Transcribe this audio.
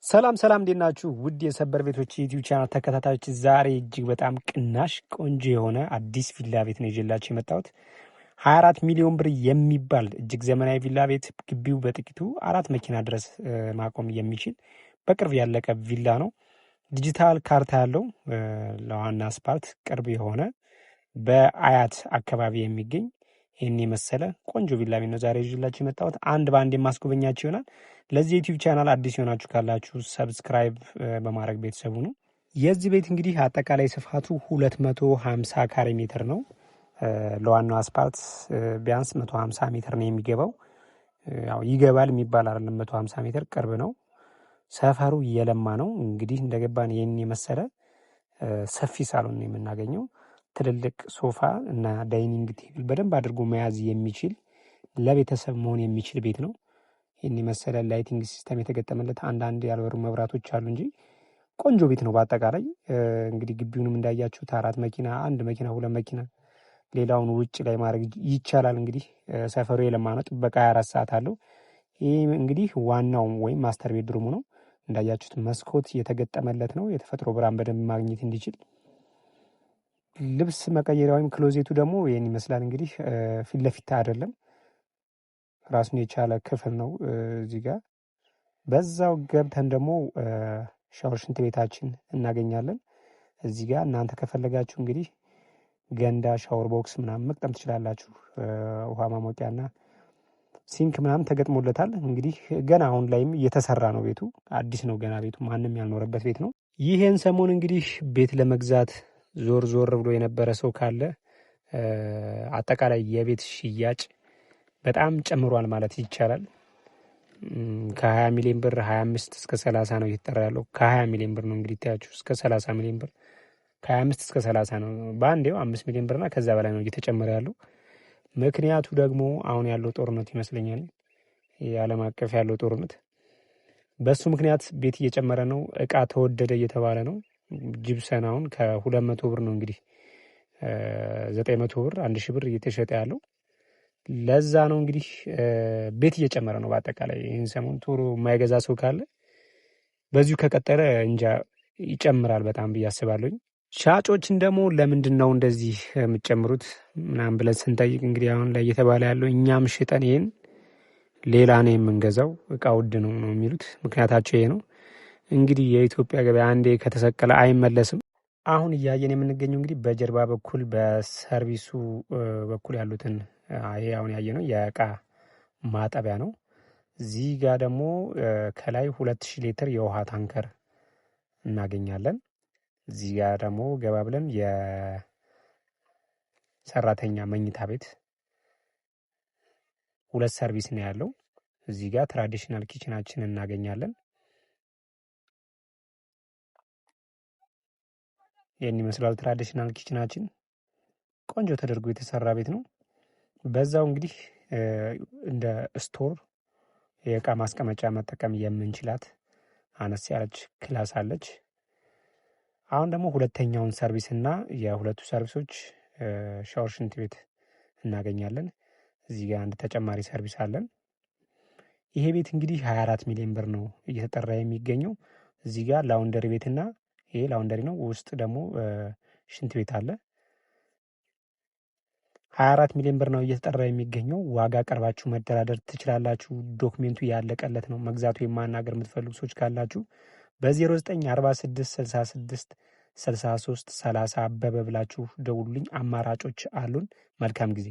ሰላም ሰላም እንዴት ናችሁ? ውድ የሰበር ቤቶች ዩቲዩብ ቻናል ተከታታዮች፣ ዛሬ እጅግ በጣም ቅናሽ ቆንጆ የሆነ አዲስ ቪላ ቤት ነው ይዤላችሁ የመጣሁት። 24 ሚሊዮን ብር የሚባል እጅግ ዘመናዊ ቪላ ቤት፣ ግቢው በጥቂቱ 4 መኪና ድረስ ማቆም የሚችል በቅርብ ያለቀ ቪላ ነው። ዲጂታል ካርታ ያለው ለዋና አስፓልት ቅርብ የሆነ በአያት አካባቢ የሚገኝ ይህን የመሰለ ቆንጆ ቪላ ቤት ነው ዛሬ ይዤላችሁ የመጣሁት። አንድ በአንድ የማስጎበኛችሁ ይሆናል። ለዚህ ዩቲዩብ ቻናል አዲስ የሆናችሁ ካላችሁ ሰብስክራይብ በማድረግ ቤተሰቡ ነው። የዚህ ቤት እንግዲህ አጠቃላይ ስፋቱ 250 ካሬ ሜትር ነው። ለዋናው አስፓልት ቢያንስ 150 ሜትር ነው የሚገባው። ያው ይገባል የሚባል አይደለም፣ 150 ሜትር ቅርብ ነው። ሰፈሩ እየለማ ነው። እንግዲህ እንደገባን ይህን የመሰለ ሰፊ ሳሎን ነው የምናገኘው። ትልልቅ ሶፋ እና ዳይኒንግ ቴብል በደንብ አድርጎ መያዝ የሚችል ለቤተሰብ መሆን የሚችል ቤት ነው። ይህን የመሰለ ላይቲንግ ሲስተም የተገጠመለት አንዳንድ ያልበሩ መብራቶች አሉ እንጂ ቆንጆ ቤት ነው። በአጠቃላይ እንግዲህ ግቢውንም እንዳያችሁት 4 መኪና፣ 1 መኪና፣ 2 መኪና ሌላውን ውጭ ላይ ማድረግ ይቻላል። እንግዲህ ሰፈሩ የለማ ነው። ጥበቃ 24 ሰዓት አለው። ይህ እንግዲህ ዋናው ወይም ማስተር ቤድሩሙ ነው። እንዳያችሁት መስኮት የተገጠመለት ነው፣ የተፈጥሮ ብርሃን በደንብ ማግኘት እንዲችል። ልብስ መቀየሪያ ወይም ክሎዜቱ ደግሞ ይህን ይመስላል። እንግዲህ ፊት ለፊት አይደለም፣ ራሱን የቻለ ክፍል ነው። እዚህ ጋር በዛው ገብተን ደግሞ ሻወር ሽንት ቤታችን እናገኛለን። እዚህ ጋር እናንተ ከፈለጋችሁ እንግዲህ ገንዳ፣ ሻወር ቦክስ ምናምን መቅጠም ትችላላችሁ። ውሃ ማሞቂያና ሲንክ ምናምን ተገጥሞለታል። እንግዲህ ገና አሁን ላይም እየተሰራ ነው። ቤቱ አዲስ ነው፣ ገና ቤቱ ማንም ያልኖረበት ቤት ነው። ይህን ሰሞን እንግዲህ ቤት ለመግዛት ዞር ዞር ብሎ የነበረ ሰው ካለ አጠቃላይ የቤት ሽያጭ በጣም ጨምሯል ማለት ይቻላል። ከ20 ሚሊዮን ብር 25 እስከ 30 ነው እየተጠራ ያለው። ከ20 ሚሊዮን ብር ነው እንግዲህ ታያችሁ፣ እስከ 30 ሚሊዮን ብር፣ ከ25 እስከ 30 ነው። በአንዴው 5 ሚሊዮን ብርና ከዛ በላይ ነው እየተጨመረ ያለው። ምክንያቱ ደግሞ አሁን ያለው ጦርነት ይመስለኛል፣ የዓለም አቀፍ ያለው ጦርነት። በሱ ምክንያት ቤት እየጨመረ ነው። እቃ ተወደደ እየተባለ ነው። ጅብሰን አሁን ከ200 ብር ነው እንግዲህ 900 ብር 1000 ብር እየተሸጠ ያለው። ለዛ ነው እንግዲህ ቤት እየጨመረ ነው። በአጠቃላይ ይህን ሰሞን ቶሎ የማይገዛ ሰው ካለ በዚሁ ከቀጠለ እንጃ ይጨምራል በጣም ብዬ አስባለሁኝ። ሻጮችን ደግሞ ለምንድን ነው እንደዚህ የምትጨምሩት ምናምን ብለን ስንጠይቅ እንግዲህ አሁን ላይ እየተባለ ያለው እኛም ሽጠን ይህን ሌላ ነው የምንገዛው፣ እቃ ውድ ነው ነው የሚሉት። ምክንያታቸው ይሄ ነው። እንግዲህ የኢትዮጵያ ገበያ አንዴ ከተሰቀለ አይመለስም። አሁን እያየን የምንገኘው እንግዲህ በጀርባ በኩል በሰርቪሱ በኩል ያሉትን ይሄ አሁን ያየ ነው የእቃ ማጠቢያ ነው። እዚህ ጋር ደግሞ ከላይ 2000 ሊትር የውሃ ታንከር እናገኛለን። እዚህ ጋር ደግሞ ገባ ብለን የሰራተኛ መኝታ ቤት 2 ሰርቪስ ነው ያለው። እዚህ ጋር ትራዲሽናል ኪችናችን እናገኛለን። ይህን ይመስላል ትራዲሽናል ኪችናችን። ቆንጆ ተደርጎ የተሰራ ቤት ነው። በዛው እንግዲህ እንደ ስቶር የእቃ ማስቀመጫ መጠቀም የምንችላት አነስ ያለች ክላስ አለች። አሁን ደግሞ ሁለተኛውን ሰርቪስ እና የሁለቱ ሰርቪሶች ሻወር ሽንት ቤት እናገኛለን። እዚህ ጋር አንድ ተጨማሪ ሰርቪስ አለን። ይሄ ቤት እንግዲህ 24 ሚሊዮን ብር ነው እየተጠራ የሚገኘው። እዚህ ጋር ላውንደሪ ቤትና ይሄ ላውንደሪ ነው፣ ውስጥ ደግሞ ሽንት ቤት አለ። 24 ሚሊዮን ብር ነው እየተጠራ የሚገኘው። ዋጋ ቀርባችሁ መደራደር ትችላላችሁ። ዶክሜንቱ ያለቀለት ነው። መግዛቱ የማናገር የምትፈልጉ ሰዎች ካላችሁ በ0946666330 አበበ ብላችሁ ደውሉልኝ። አማራጮች አሉን። መልካም ጊዜ